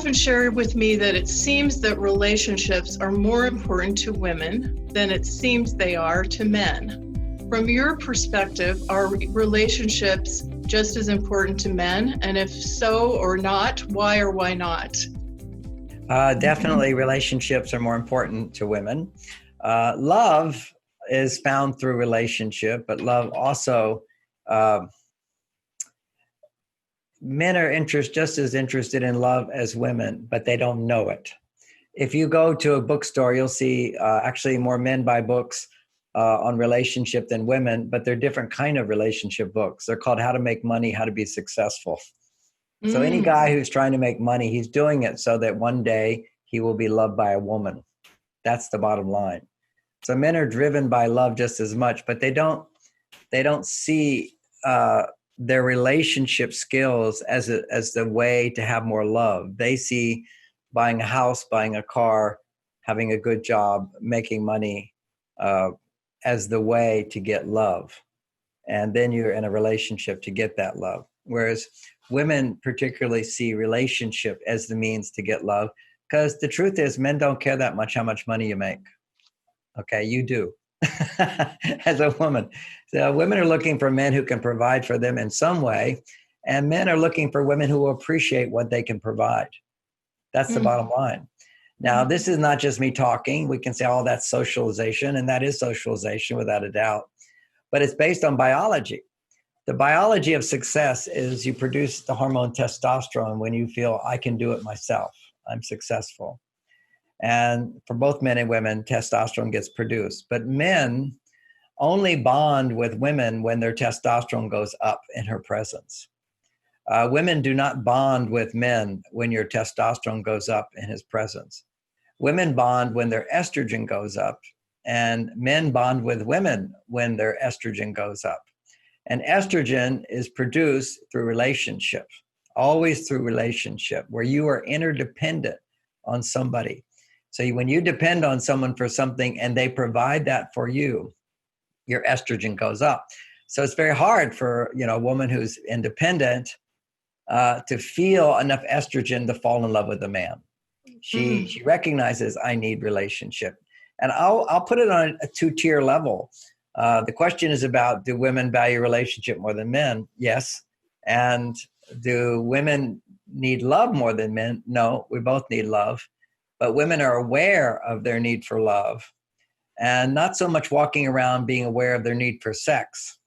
often share with me that it seems that relationships are more important to women than it seems they are to men. From your perspective, are relationships just as important to men? And if so or not, why or why not? Definitely relationships are more important to women. Love is found through relationship, but love also, men are just as interested in love as women, but they don't know it. If you go to a bookstore, you'll see actually more men buy books on relationship than women, but they're different kind of relationship books. They're called How to Make Money, How to Be Successful. So any guy who's trying to make money, he's doing it so that one day he will be loved by a woman. That's the bottom line. So men are driven by love just as much, but they don't see their relationship skills as the way to have more love. They see buying a house, buying a car, having a good job, making money as the way to get love. And then you're in a relationship to get that love. Whereas women particularly see relationship as the means to get love, because the truth is men don't care that much how much money you make. Okay, you do. As a woman. So women are looking for men who can provide for them in some way, and men are looking for women who will appreciate what they can provide. That's the bottom line. Now, this is not just me talking. We can say, oh, that's socialization, and that is socialization without a doubt. But it's based on biology. The biology of success is you produce the hormone testosterone when you feel, I can do it myself. I'm successful. And for both men and women, testosterone gets produced. But men only bond with women when their testosterone goes up in her presence. Women do not bond with men when your testosterone goes up in his presence. Women bond when their estrogen goes up, and men bond with women when their estrogen goes up. And estrogen is produced through relationship, always through relationship, where you are interdependent on somebody. So when you depend on someone for something and they provide that for you, your estrogen goes up. So it's very hard for a woman who's independent to feel enough estrogen to fall in love with a man. She recognizes I need relationship, and I'll put it on a two-tier level. The question is about, do women value relationship more than men? Yes. And do women need love more than men? No, we both need love. But women are aware of their need for love and not so much walking around being aware of their need for sex.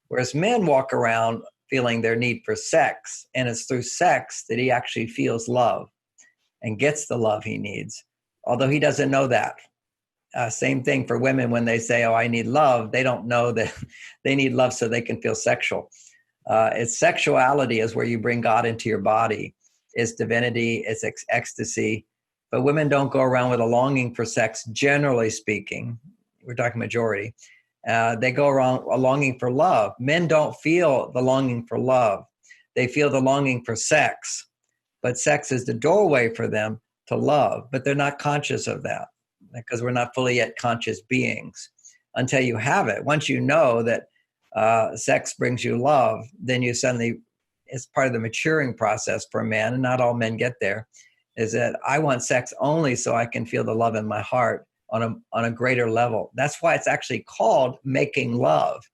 Whereas men walk around feeling their need for sex, and it's through sex that he actually feels love and gets the love he needs, although he doesn't know that. Same thing for women when they say, oh, I need love. They don't know that they need love so they can feel sexual. It's sexuality is where you bring God into your body. It's divinity, it's ecstasy. But women don't go around with a longing for sex, generally speaking. We're talking majority. They go around a longing for love. Men don't feel the longing for love. They feel the longing for sex. But sex is the doorway for them to love. But they're not conscious of that because we're not fully yet conscious beings until you have it. Once you know that sex brings you love, then you suddenly, it's part of the maturing process for a man, and not all men get there, is that I want sex only so I can feel the love in my heart on a greater level. That's why it's actually called making love.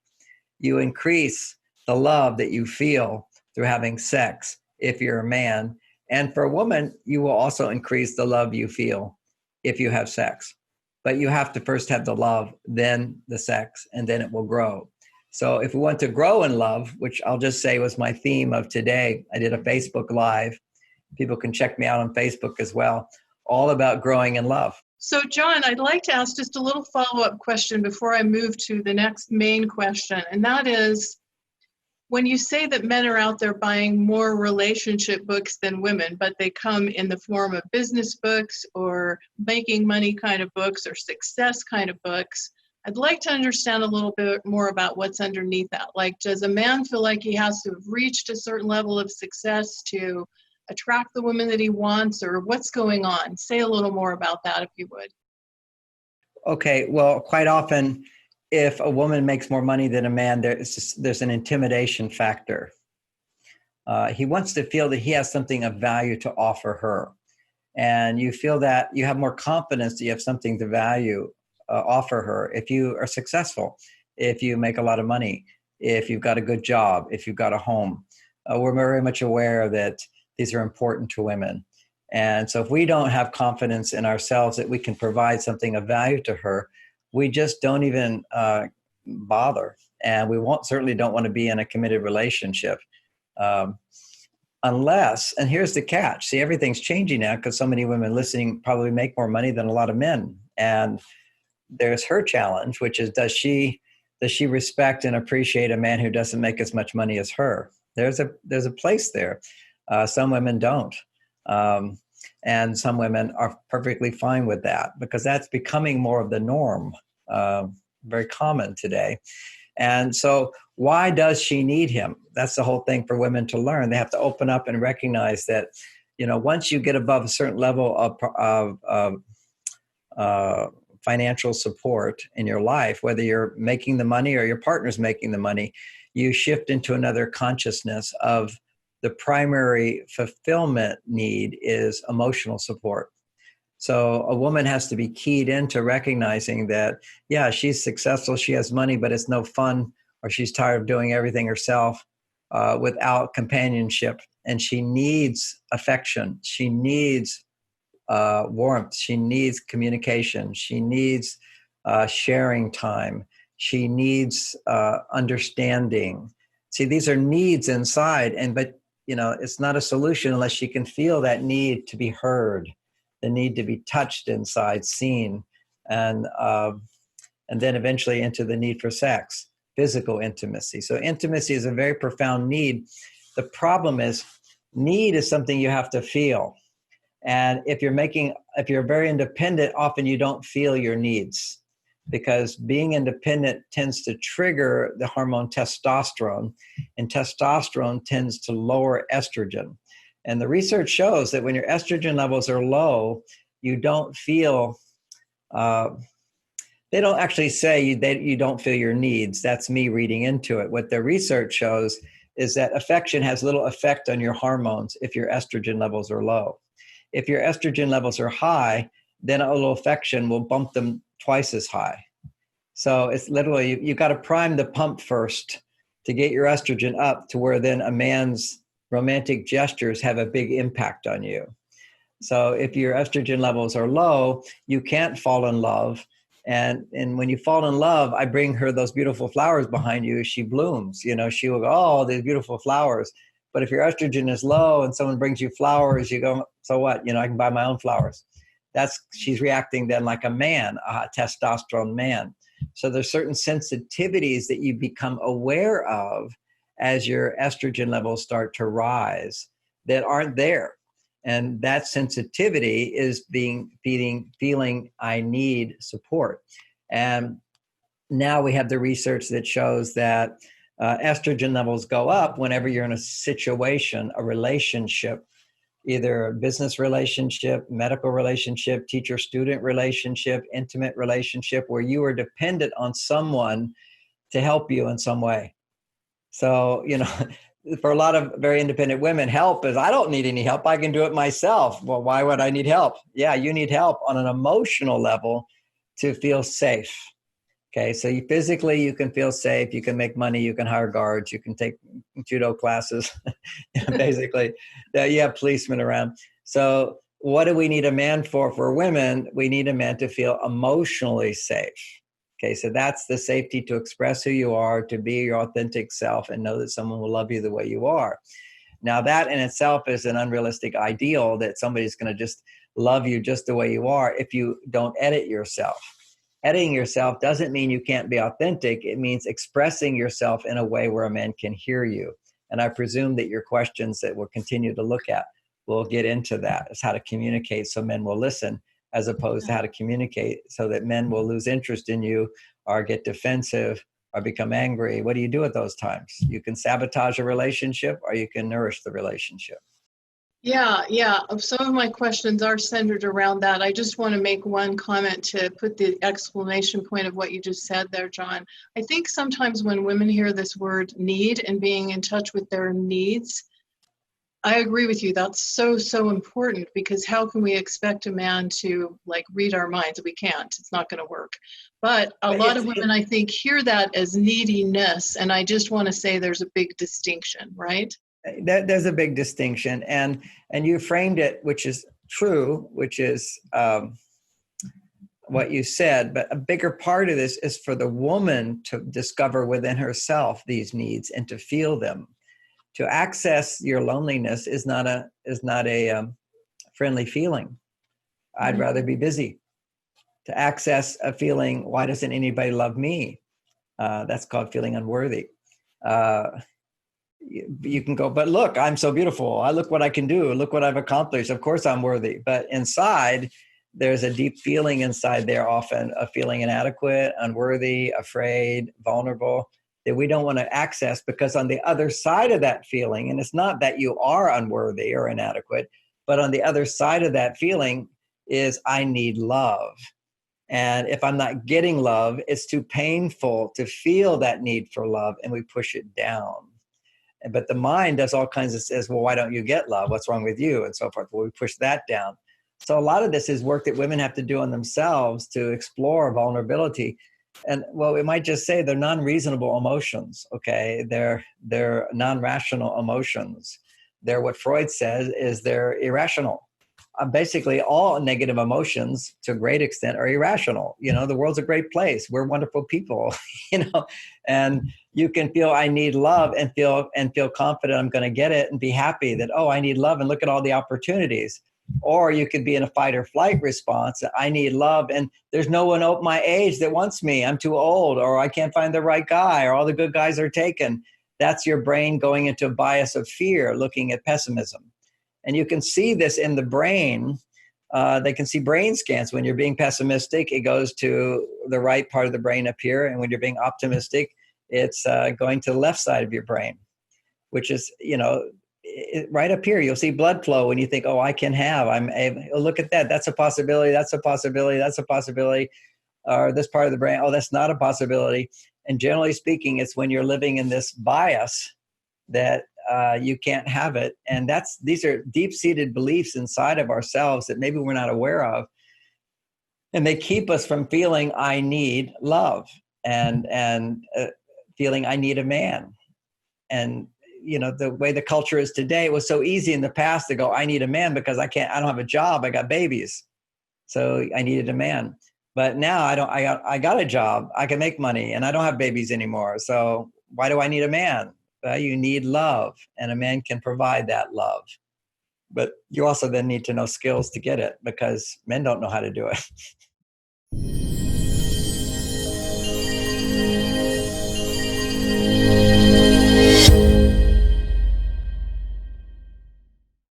You increase the love that you feel through having sex if you're a man. And for a woman, you will also increase the love you feel if you have sex. But you have to first have the love, then the sex, and then it will grow. So if we want to grow in love, which I'll just say was my theme of today, I did a Facebook Live. People can check me out on Facebook as well, all about growing in love. So John, I'd like to ask just a little follow-up question before I move to the next main question. And that is, when you say that men are out there buying more relationship books than women, but they come in the form of business books or making money kind of books or success kind of books, I'd like to understand a little bit more about what's underneath that. Like, does a man feel like he has to have reached a certain level of success to attract the woman that he wants, or what's going on? Say a little more about that, if you would. Okay, well, quite often, if a woman makes more money than a man, there's an intimidation factor. He wants to feel that he has something of value to offer her. And you feel that you have more confidence that you have something to value, offer her if you are successful, if you make a lot of money, if you've got a good job, if you've got a home. We're very much aware that these are important to women. And so if we don't have confidence in ourselves that we can provide something of value to her, we just don't even bother. And we certainly don't want to be in a committed relationship. Unless, and here's the catch, see, everything's changing now because so many women listening probably make more money than a lot of men. And there's her challenge, which is, does she respect and appreciate a man who doesn't make as much money as her? There's a place there. Some women don't. And some women are perfectly fine with that because that's becoming more of the norm, very common today. And so why does she need him? That's the whole thing for women to learn. They have to open up and recognize that, once you get above a certain level of financial support in your life, whether you're making the money or your partner's making the money, you shift into another consciousness of the primary fulfillment need is emotional support. So a woman has to be keyed into recognizing that, yeah, she's successful, she has money, but it's no fun, or she's tired of doing everything herself without companionship. And she needs affection. She needs warmth. She needs communication. She needs sharing time. She needs understanding. See, these are needs inside, but it's not a solution unless she can feel that need to be heard, the need to be touched inside, seen, and then eventually into the need for sex, physical intimacy. So intimacy is a very profound need. The problem is need is something you have to feel. And if you're very independent, often you don't feel your needs because being independent tends to trigger the hormone testosterone, and testosterone tends to lower estrogen. And the research shows that when your estrogen levels are low, you don't feel, they don't actually say you don't feel your needs. That's me reading into it. What the research shows is that affection has little effect on your hormones if your estrogen levels are low. If your estrogen levels are high, then a little affection will bump them twice as high. So it's literally, you've got to prime the pump first to get your estrogen up to where then a man's romantic gestures have a big impact on you. So if your estrogen levels are low, you can't fall in love. And when you fall in love, I bring her those beautiful flowers behind you. She blooms, she will go, oh, these beautiful flowers. But if your estrogen is low and someone brings you flowers, you go, so what? I can buy my own flowers. She's reacting then like a man, a testosterone man. So there's certain sensitivities that you become aware of as your estrogen levels start to rise that aren't there. And that sensitivity is feeling I need support. And now we have the research that shows that estrogen levels go up whenever you're in a situation, a relationship, either a business relationship, medical relationship, teacher-student relationship, intimate relationship, where you are dependent on someone to help you in some way. So, for a lot of very independent women, help is, I don't need any help. I can do it myself. Well, why would I need help? Yeah, you need help on an emotional level to feel safe. Okay, so you can feel safe. You can make money. You can hire guards. You can take judo classes. Basically, you have policemen around. So what do we need a man for? For women, we need a man to feel emotionally safe. Okay, so that's the safety to express who you are, to be your authentic self, and know that someone will love you the way you are. Now, that in itself is an unrealistic ideal that somebody's going to just love you just the way you are if you don't edit yourself. Editing yourself doesn't mean you can't be authentic. It means expressing yourself in a way where a man can hear you. And I presume that your questions that we'll continue to look at will get into that. It's how to communicate so men will listen, as opposed to how to communicate so that men will lose interest in you or get defensive or become angry. What do you do at those times? You can sabotage a relationship or you can nourish the relationship. Yeah. Some of my questions are centered around that. I just want to make one comment to put the exclamation point of what you just said there, John. I think sometimes when women hear this word need and being in touch with their needs, I agree with you. That's so important, because how can we expect a man to like read our minds? We can't. It's not going to work. But a lot of women, I think, hear that as neediness, and I just want to say there's a big distinction, right? There's a big distinction, and you framed it, which is true, which is what you said. But a bigger part of this is for the woman to discover within herself these needs and to feel them. To access your loneliness is not a friendly feeling. I'd rather be busy. To access a feeling, why doesn't anybody love me? That's called feeling unworthy. You can go, but look, I'm so beautiful. Look what I can do. Look what I've accomplished. Of course I'm worthy. But inside, there's a deep feeling inside there, often a feeling inadequate, unworthy, afraid, vulnerable, that we don't want to access, because on the other side of that feeling, and it's not that you are unworthy or inadequate, but on the other side of that feeling is I need love. And if I'm not getting love, it's too painful to feel that need for love, and we push it down. But the mind does all kinds of says, well, why don't you get love? What's wrong with you? And so forth. Well, we push that down. So a lot of this is work that women have to do on themselves to explore vulnerability. And well, we might just say they're non-reasonable emotions, okay? They're non-rational emotions. They're what Freud says is they're irrational. Basically, all negative emotions, to a great extent, are irrational. You know, the world's a great place. We're wonderful people, you know, and you can feel I need love and feel confident I'm going to get it and be happy that, oh, I need love and look at all the opportunities. Or you could be in a fight or flight response. I need love and there's no one at my age that wants me. I'm too old, or I can't find the right guy, or all the good guys are taken. That's your brain going into a bias of fear, looking at pessimism. And you can see this in the brain. They can see brain scans. When you're being pessimistic, it goes to the right part of the brain up here. And when you're being optimistic, it's going to the left side of your brain, which is, you know, right up here. You'll see blood flow when you think, oh, I can have, oh, look at that. That's a possibility. That's a possibility. That's a possibility. Or this part of the brain, oh, that's not a possibility. And generally speaking, it's when you're living in this bias that you can't have it. And these are deep-seated beliefs inside of ourselves that maybe we're not aware of. And they keep us from feeling I need love and feeling I need a man. And, you know, the way the culture is today, it was so easy in the past to go, I need a man because I don't have a job. I got babies. So I needed a man. But now I got a job. I can make money and I don't have babies anymore. So why do I need a man? You need love, and a man can provide that love. But you also then need to know skills to get it, because men don't know how to do it.